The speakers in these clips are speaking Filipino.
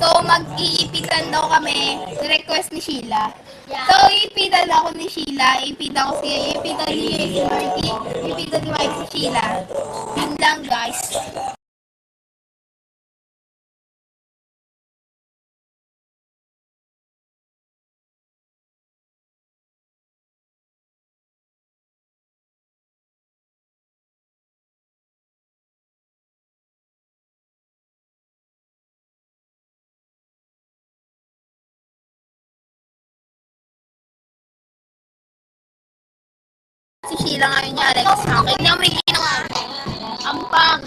So, mag-iipitan daw kami. Request ni Sheila. So, iipitan ako ni Sheila. Iipitan ko siya. Iipitan ni Marty. Iipitan ni Mike si Sheila. Yun lang, guys. Si Sheila ngayon niya, Alex, sa akin. Hindi may ginawa. Ampang.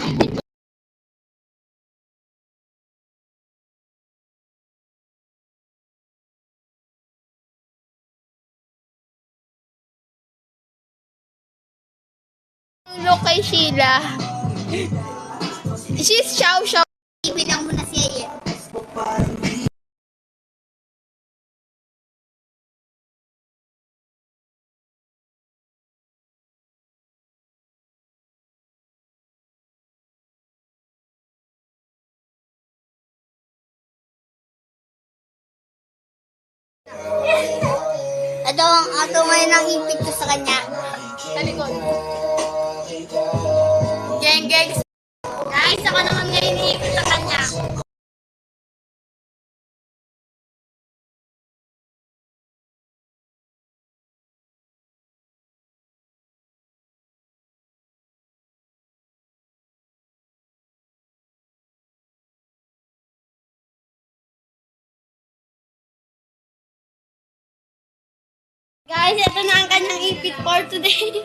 Look kay Sheila. She's Chow Chow. Ibilang mo na siya eh. Ito ang ato ngayon ang ipit ko sa kanya. Sa likod. Geng, geng. Guys, ako naman ngayon ipit sa kanya. Guys, ito na ang kanyang ipit for today.